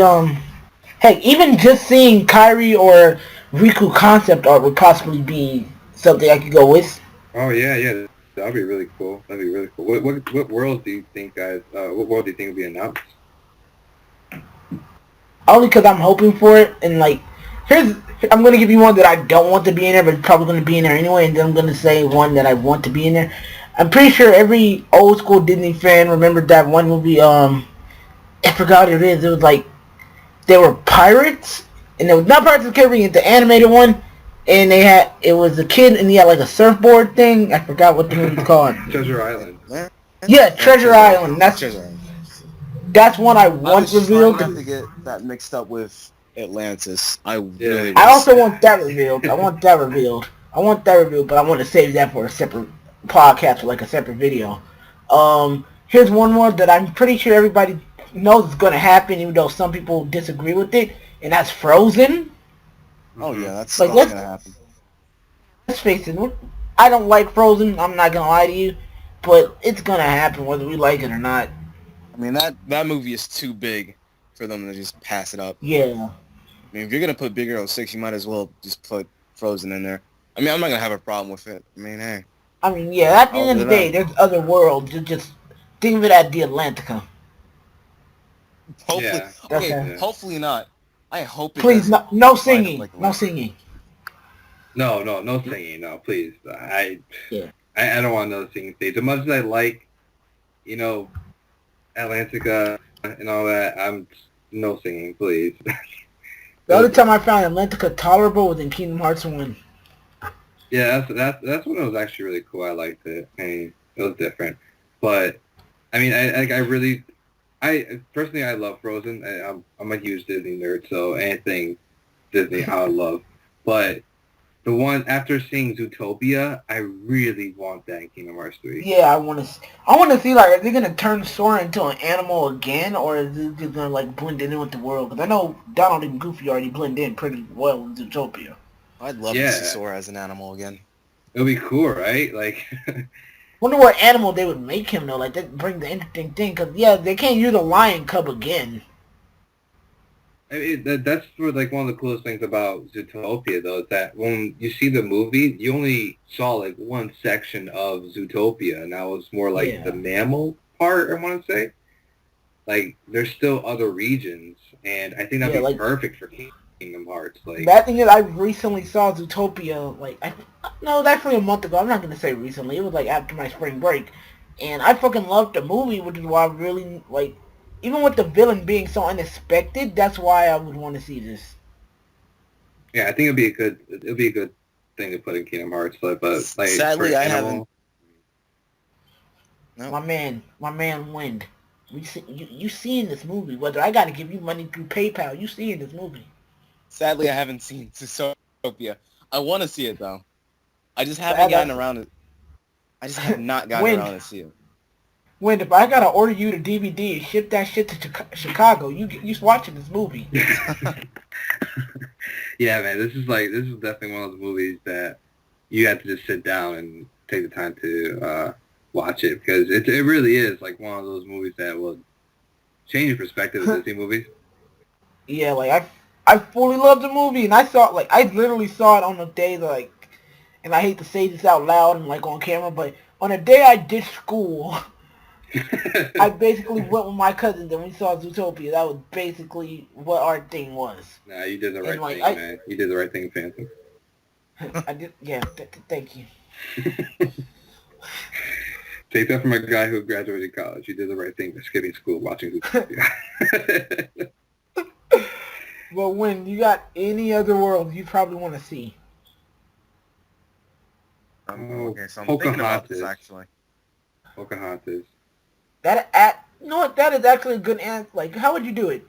heck, even just seeing Kyrie or Riku concept art would possibly be something I could go with. Oh yeah. That'd be really cool. That'd be really cool. What worlds do you think, guys? What world do you think will be announced? Only because I'm hoping for it, and like, I'm gonna give you one that I don't want to be in there, but it's probably gonna be in there anyway, and then I'm gonna say one that I want to be in there. I'm pretty sure every old school Disney fan remembered that one movie. I forgot what it is. It was like they were pirates, and it was not Pirates of the Caribbean, the animated one, and it was a kid, and he had like a surfboard thing. I forgot what the movie's called. Treasure Island. Yeah, Treasure Island. Treasure Island. That's one I I want was trying revealed. not to get that mixed up with Atlantis. I Yeah. really I was. also want that revealed. I want that revealed. But I want to save that for a separate podcast or like a separate video. Here's one more that I'm pretty sure everybody knows is going to happen, even though some people disagree with it, and that's Frozen. Oh Mm-hmm. yeah, that's Like, gonna happen. let's face it, I don't like Frozen. I'm not gonna lie to you, but it's gonna happen whether we like it or not. I mean that movie is too big for them to just pass it up. Yeah. I mean, if you're gonna put Big Hero 6, you might as well just put Frozen in there. I mean, I'm not gonna have a problem with it. I mean, hey, I mean, yeah. At the I'll end do of the day, that. there's other worlds. Just think of it as the Atlantica. Hopefully, Yeah. That's okay, it. Yeah. hopefully not. I hope it Please, doesn't no wind up singing. like No Atlantis. singing. No singing. No, please. Yeah. I don't want another singing stage. As much as I like, you know, Atlantica and all that, No singing, please. The other time I found Atlantica tolerable was in Kingdom Hearts 1. Yeah, that's when it was actually really cool. I liked it. I mean, it was different, but I mean, I personally I love Frozen. I'm a huge Disney nerd, so anything Disney I love. But the one after seeing Zootopia, I really want that in Kingdom Hearts 3. Yeah, I want to see, like, are they gonna turn Sora into an animal again, or is it just gonna like blend in with the world? Because I know Donald and Goofy already blend in pretty well in Zootopia. I'd love to see Yeah, Sora as an animal again. it'll be cool, right? Like, Wonder what animal they would make him though. Like that bring the interesting thing, because yeah, they can't use a lion cub again. I mean, that's what, like one of the coolest things about Zootopia, though, is that when you see the movie, you only saw like one section of Zootopia, and that was more like the Yeah. mammal part. I want to say, like, there's still other regions, and I think that'd Yeah, be like perfect for Kingdom Hearts. Like, that thing is, I recently saw Zootopia. No, it was actually a month ago. I'm not gonna say recently. It was like after my spring break, and I fucking loved the movie, which is why I really like. Even with the villain being so unexpected, that's why I would want to see this. yeah, I think it'd be a good thing to put in Kingdom Hearts, but like for Sadly, I haven't. animal, No. My man, Wind. You seeing this movie? Whether I gotta give you money through PayPal, you seeing this movie? Sadly, I haven't seen Zootopia. I want to see it though. I just So haven't as gotten I around it. I just have not gotten Wind, around to see it. Wind. If I gotta order you the DVD and ship that shit to Chicago, you watching this movie? yeah, man, this is definitely one of those movies that you have to just sit down and take the time to watch it because it really is like one of those movies that will change your perspective of Disney movies. Yeah, like I fully love the movie, and I literally saw it on the day that, like, and I hate to say this out loud and like on camera, but on the day I ditched school, I basically went with my cousins and we saw Zootopia. That was basically what our thing was. Nah, you did the And right like thing, man. You did the right thing, Phantom. I did, yeah. Thank you. Take that from a guy who graduated college. You did the right thing by skipping school, watching Zootopia. But when you got any other world you probably want to see, Oh, Okay, so I'm thinking about this Pocahontas. actually. Pocahontas. you know what? That is actually a good answer. Like, how would you do it?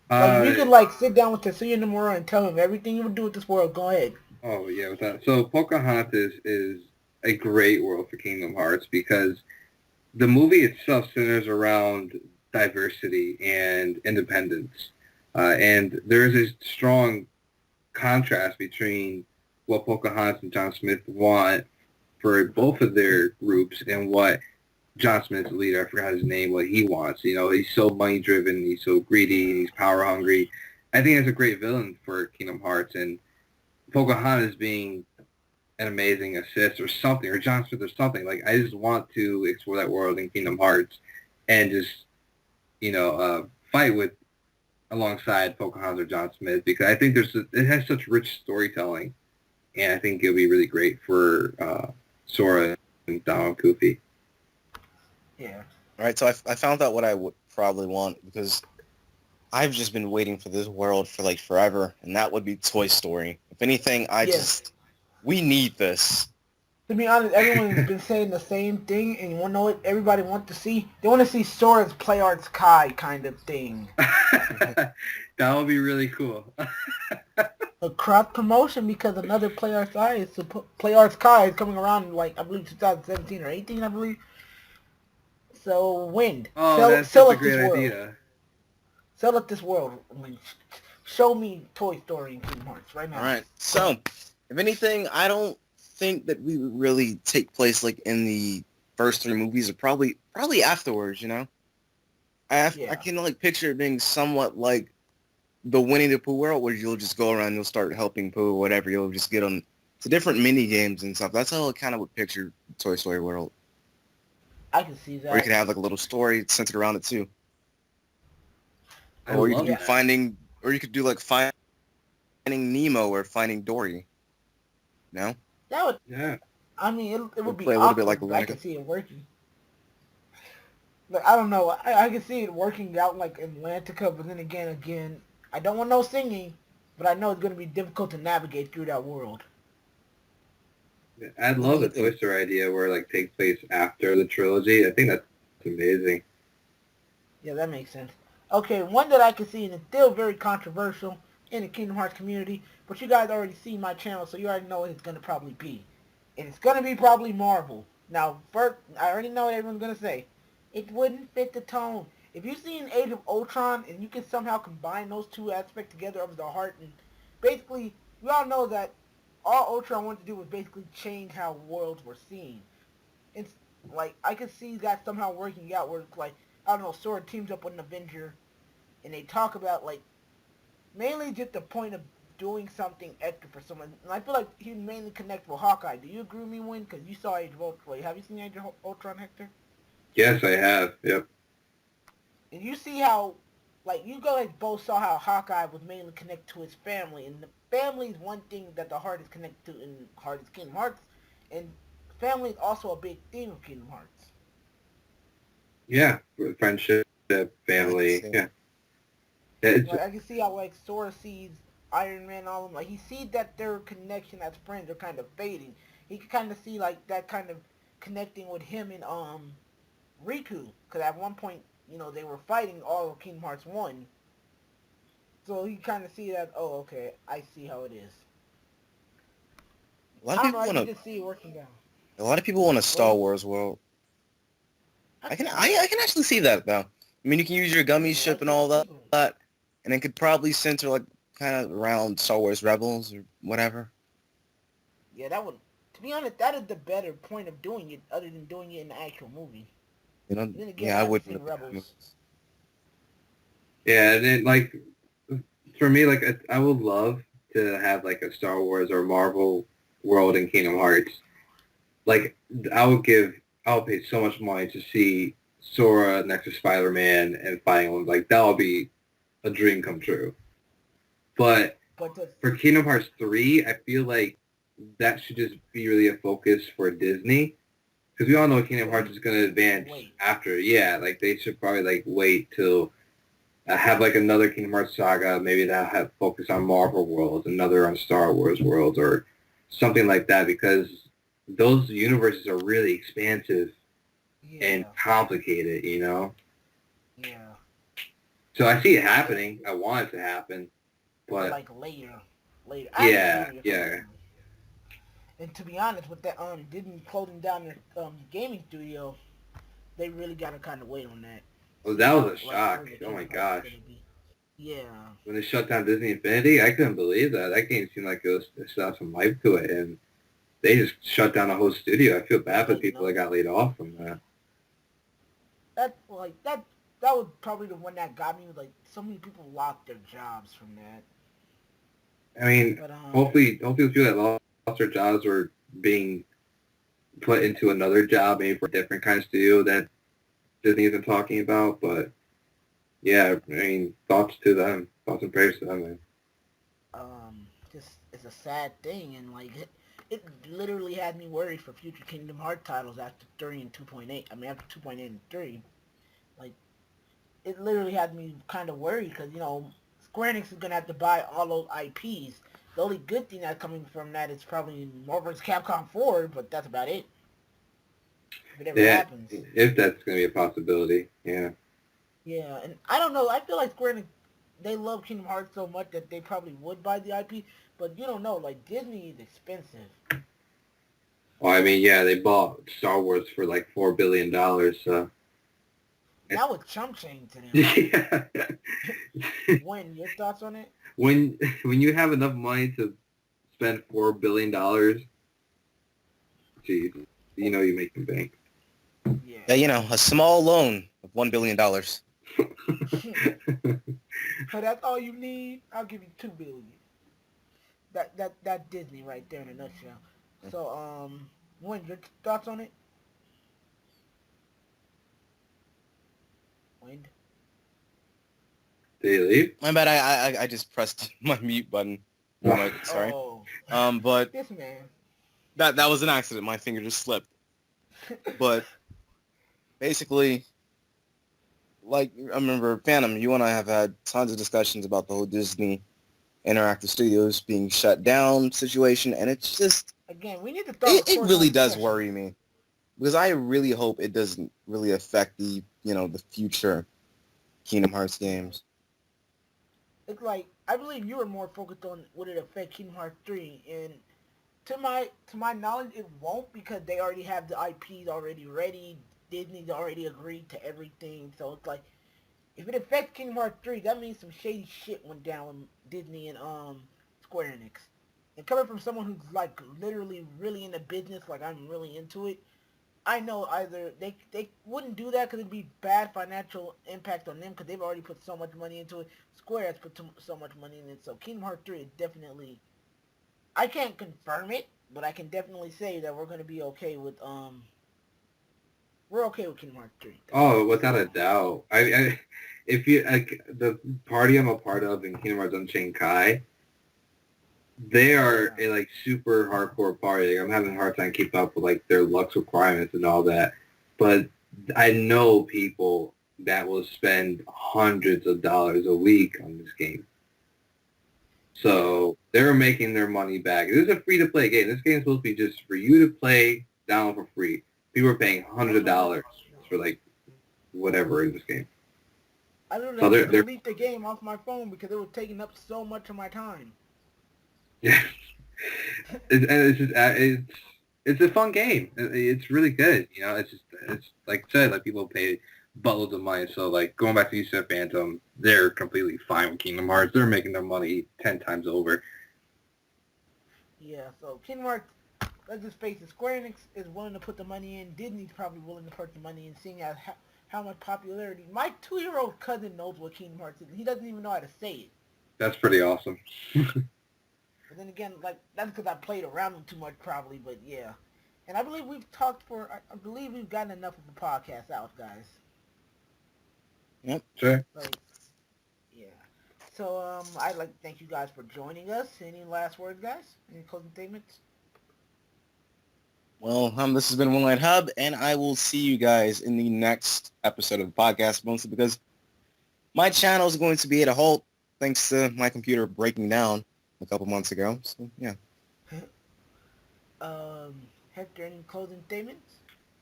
Like, if you Uh, could like sit down with Tetsuya Nomura and tell him everything you would do with this world, go ahead. oh yeah, with that. So Pocahontas is a great world for Kingdom Hearts because the movie itself centers around diversity and independence. And there is a strong contrast between what Pocahontas and John Smith want for both of their groups and what John Smith's leader, I forgot his name, what he wants. You know, he's so money driven, he's so greedy, he's power hungry. I think that's a great villain for Kingdom Hearts, and Pocahontas being an amazing assist or something, or John Smith or something. Like, I just want to explore that world in Kingdom Hearts and just, fight with alongside Pocahontas or John Smith because I think it has such rich storytelling, and I think it'll be really great for Sora and Donald Goofy. Yeah. All right, so I found out what I would probably want because I've just been waiting for this world for like forever, and that would be Toy Story. If anything, Yes. we need this. To be honest, everyone's been saying the same thing, and you want to know what everybody wants to see? They want to see Sora's Play Arts Kai kind of thing. That would be really cool. A cross promotion because another Play Arts Kai is coming around in, like, I believe 2017 or 18, I believe. So, Wind, Oh, sell that's sell such a us this great world. idea. Sell us this world. Wind. Show me Toy Story and Kingdom Hearts right now. All right, so if anything, I don't think that we would really take place like in the first three movies, or probably afterwards. You know, I can like picture it being somewhat like the Winnie the Pooh world, where you'll just go around, you'll start helping Pooh or whatever. You'll just get on to different mini games and stuff. That's how I kind of would picture Toy Story world. I can see that. Or you could have like a little story centered around it too. I Or you could love do that. or you could do like finding Nemo or finding Dory. No? That would, Yeah. I mean, it would be Play a little bit awkward, like but I Lunica. can see it working. Like, I don't know. I can see it working out like in Atlantica, but then again, I don't want no singing, but I know it's going to be difficult to navigate through that world. I love the And Twister idea where like takes place after the trilogy. I think that's amazing. Yeah, that makes sense. Okay, one that I can see, and it's still very controversial in the Kingdom Hearts community, but you guys already see my channel, so you already know what it's going to probably be. And it's going to be probably Marvel. Now, first, I already know what everyone's going to say. It wouldn't fit the tone. If you've seen Age of Ultron, and you can somehow combine those two aspects together of the heart, and basically, we all know that all Ultron wanted to do was basically change how worlds were seen. It's like I could see that somehow working out where it's like I don't know, Sora teams up with an Avenger and they talk about like mainly just the point of doing something extra for someone. And I feel like he mainly connect with Hawkeye. Do you agree with me, Win? Because you saw Age of Ultron. Have you seen Age of Ultron, Hector? Yes, I have. Yep. And you see how, like, you guys both saw how Hawkeye was mainly connected to his family, and the family is one thing that the heart is connected to in Heart is Kingdom Hearts, and family is also a big theme of Kingdom Hearts. Yeah, friendship, family. Yeah. Yeah, it's, Like I can see how like Sora sees Iron Man, all of them. Like he sees that their connection as friends are kind of fading. He can kind of see like that kind of connecting with him and Riku, because at one point they were fighting all of Kingdom Hearts 1. So he kind of see that. Oh, okay, I see how it is. a lot of I don't know. people I want can to. just see it working out. A lot of people want a Go Star ahead. Wars world. I I can can see that. I can actually see that though. I mean, you can use your gummy Yeah, ship like and the all sequel. that, and it could probably center like kind of around Star Wars Rebels or whatever. Yeah, that would. To be honest, that is the better point of doing it, other than doing it in the actual movie. You know, But then again, I yeah, I haven't wouldn't seen really. Rebels. yeah, and then like for me, like I would love to have like a Star Wars or Marvel world in Kingdom Hearts. Like I would give, I would pay so much money to see Sora next to Spider-Man and fighting him. Like that would be a dream come true. But But the for Kingdom Hearts 3, I feel like that should just be really a focus for Disney. Because we all know Kingdom yeah, Hearts is going to to advance wait. after. Yeah, like they should probably like wait till have like another Kingdom Hearts saga. Maybe that have focus on Marvel worlds, another on Star Wars worlds, or something like that. Because those universes are really expansive and Yeah, complicated, you know. yeah. So I see it But happening. I want it to happen, but but like later. I yeah, understand where you're coming yeah. from. And to be honest, with that Disney closing down their gaming studio, they really gotta kind of wait on that. Well, See that was how a like shock. further Oh my Kingdom Hearts is gosh. gonna be. Yeah, When they shut down Disney Infinity, I couldn't believe that. That game seemed like it still had some life to it, and they just shut down the whole studio. I feel bad for the like people that no, got laid off from that. that was probably the one that got me. Like so many people lost their jobs from that. I mean, But hopefully the people that lost their jobs were being put into another job, maybe for a different kind of studio that Disney isn't talking about. But yeah, I mean, thoughts to them, thoughts and prayers to them, man. just it's a sad thing, and like it literally had me worried for future Kingdom Hearts titles after 3 and 2.8. I mean after 2.8 and 3, like it literally had me kind of worried because Square Enix is gonna have to buy all those IPs. The only good thing that's coming from that is probably Marvel vs. Capcom 4, but that's about it. If it ever Yeah, happens. if that's going to be a possibility, yeah. Yeah, and I don't know. I feel like Square Enix, they love Kingdom Hearts so much that they probably would buy the IP, but you don't know. Like Disney is expensive. Well, I mean, yeah, they bought Star Wars for like $4 billion. So That was chump change to them. yeah. When your thoughts on it? when you have enough money to spend $4 billion, geez, you know you're making bank. Yeah. Yeah, a small loan of $1 billion. So that's all you need. I'll give you 2 billion. That Disney right there in a nutshell. So when your thoughts on it? Wind. Did he leave? My bad. I just pressed my mute button. Sorry. Oh, But this man. that was an accident. My finger just slipped. But basically, like, I remember, Phantom, you and I have had tons of discussions about the whole Disney Interactive Studios being shut down situation, and it's just, Again, we need to start it recording really our does sessions. worry me. Because I really hope it doesn't really affect the, the future Kingdom Hearts games. It's like, I believe you were more focused on would it affect Kingdom Hearts 3, and to my knowledge, it won't because they already have the IPs already ready. Disney's already agreed to everything, so it's like if it affects Kingdom Hearts 3, that means some shady shit went down with Disney and Square Enix. And coming from someone who's like literally really in the business, like I'm really into it, I know either they wouldn't do that because it'd be bad financial impact on them because they've already put so much money into it. Square has put so much money in it, so Kingdom Hearts 3 is definitely. I can't confirm it, but I can definitely say that we're gonna be okay with we're okay with Kingdom Hearts 3. Oh, without a doubt. If you like the party I'm a part of in Kingdom Hearts Unchained Kai, they are a like super hardcore party. Like, I'm having a hard time keeping up with like their Lux requirements and all that. But I know people that will spend hundreds of dollars a week on this game. So they're making their money back. This is a free-to-play game. This game is supposed to be just for you to play down for free. People are paying hundreds of dollars for like whatever in this game. I literally So had to they're delete the game off my phone because it was taking up so much of my time. yeah. It's a fun game. It's really good. You know, it's like I said, like people pay buttloads of money. So like going back to you said Phantom, they're completely fine with Kingdom Hearts. They're making their money 10 times over. Yeah, so Kingdom Hearts, let's just face it, Square Enix is willing to put the money in. Disney's probably willing to put the money in, seeing as how much popularity. My 2-year-old cousin knows what Kingdom Hearts is. He doesn't even know how to say it. That's pretty awesome. But then again, like that's because I played around them too much, probably. But yeah, and I believe we've talked for. I believe we've gotten enough of a podcast out, guys. Yep. Sure. Like, yeah. So I'd like to thank you guys for joining us. Any last words, guys? Any closing statements? Well, this has been One Light Hub, and I will see you guys in the next episode of the podcast, mostly because my channel is going to be at a halt thanks to my computer breaking down a couple months ago. So, yeah. Hector, any closing statements?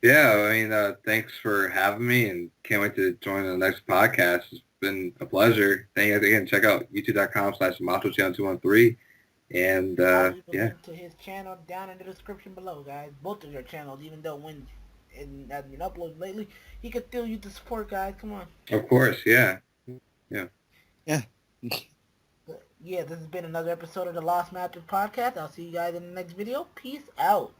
Yeah, I mean, thanks for having me, and can't wait to join the next podcast. It's been a pleasure. Thank you again. Check out youtube.com/MachoChannel213. And, I'll leave a yeah. link to his channel down in the description below, guys. Both of their channels, even though one hasn't been uploaded lately, he could still use the support, guys. Come on. Of course, yeah. Yeah. But yeah, this has been another episode of the Lost Masters podcast. I'll see you guys in the next video. Peace out.